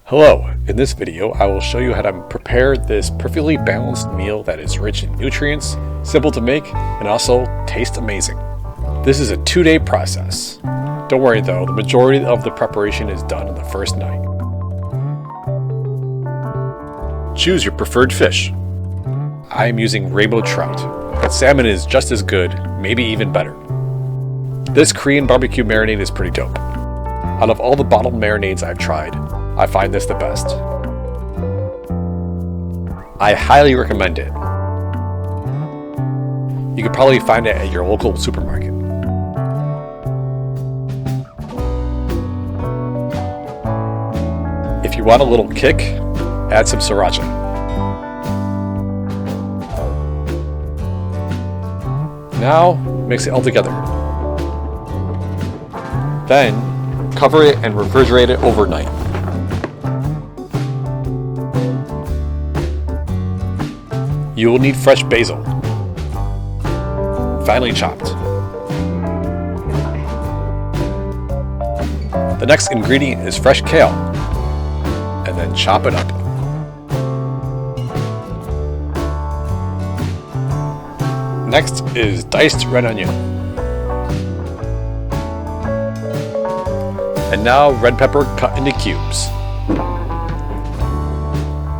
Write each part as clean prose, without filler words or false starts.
Hello, in this video I will show you how to prepare this perfectly balanced meal that is rich in nutrients, simple to make, and also tastes amazing. This is a 2-day process. Don't worry though, the majority of the preparation is done in the first night. Choose your preferred fish. I am using rainbow trout, but salmon is just as good, maybe even better. This Korean barbecue marinade is pretty dope. Out of all the bottled marinades I've tried, I find this the best. I highly recommend it. You could probably find it at your local supermarket. If you want a little kick, add some sriracha. Now, mix it all together. Then, cover it and refrigerate it overnight. You will need fresh basil, finely chopped. The next ingredient is fresh kale, and then chop it up. Next is diced red onion. And now red pepper cut into cubes.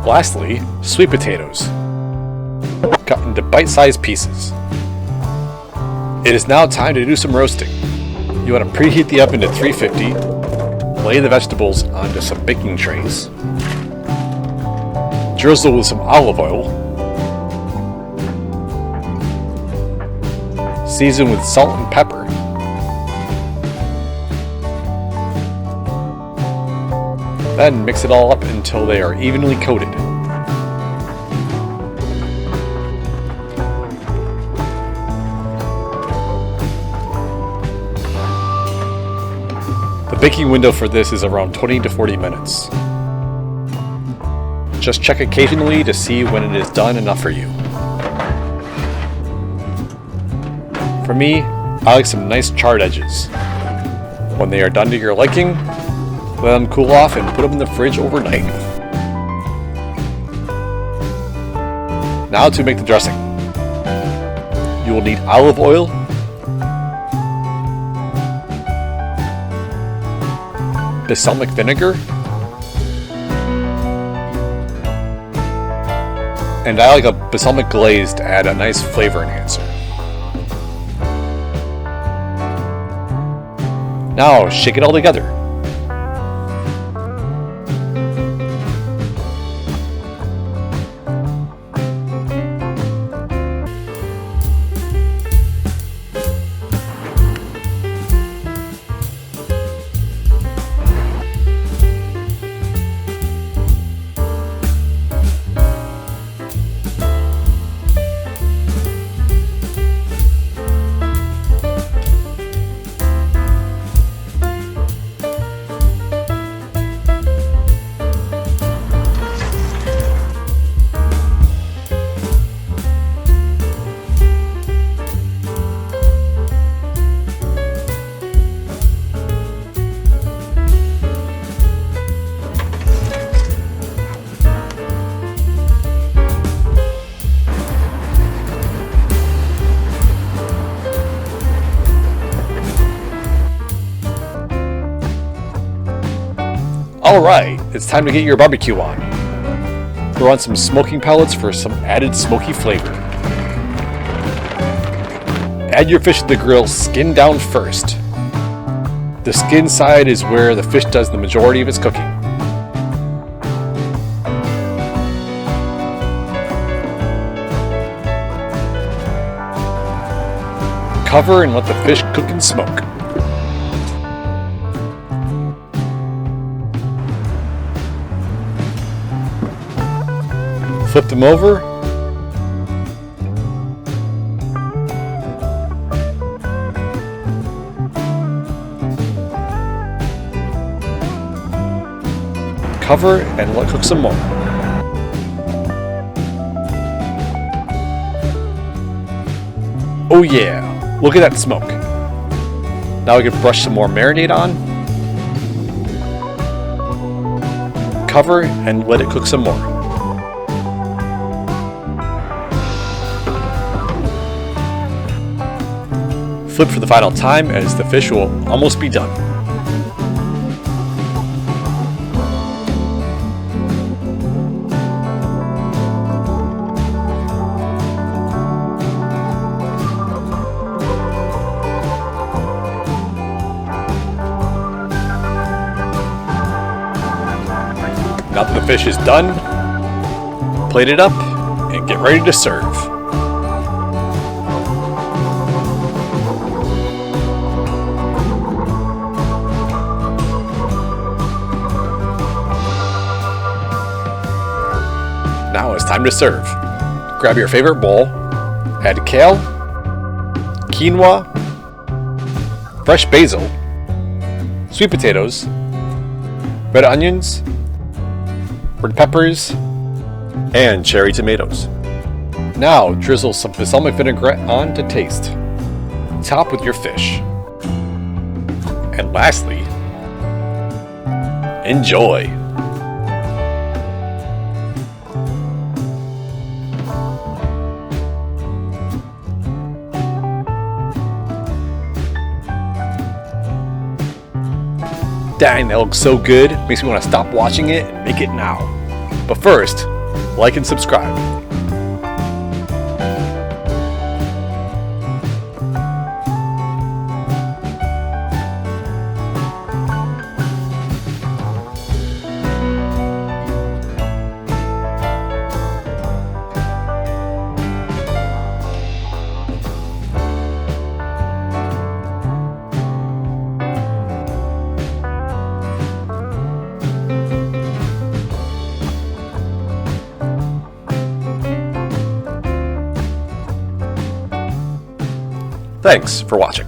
Lastly, sweet potatoes, cut into bite-sized pieces. It is now time to do some roasting. You want to preheat the oven to 350, lay the vegetables onto some baking trays, drizzle with some olive oil, season with salt and pepper, then mix it all up until they are evenly coated. The baking window for this is around 20 to 40 minutes. Just check occasionally to see when it is done enough for you. For me, I like some nice charred edges. When they are done to your liking, let them cool off and put them in the fridge overnight. Now to make the dressing. You will need olive oil, balsamic vinegar, and I like a balsamic glaze to add a nice flavor enhancer. Now shake it all together. Alright, it's time to get your barbecue on. Throw on some smoking pellets for some added smoky flavor. Add your fish to the grill skin down first. The skin side is where the fish does the majority of its cooking. Cover and let the fish cook and smoke. Flip them over. Cover and let cook some more. Oh yeah, look at that smoke. Now we can brush some more marinade on. cover and let it cook some more. Flip for the final time as the fish will almost be done. Now that the fish is done, plate it up and get ready to serve. Now it's time to serve. Grab your favorite bowl, add kale, quinoa, fresh basil, sweet potatoes, red onions, red peppers, and cherry tomatoes. Now drizzle some balsamic vinaigrette on to taste. Top with your fish. And lastly, enjoy! Dang, that looks so good. Makes me want to stop watching it and make it now. But first, like and subscribe. Thanks for watching.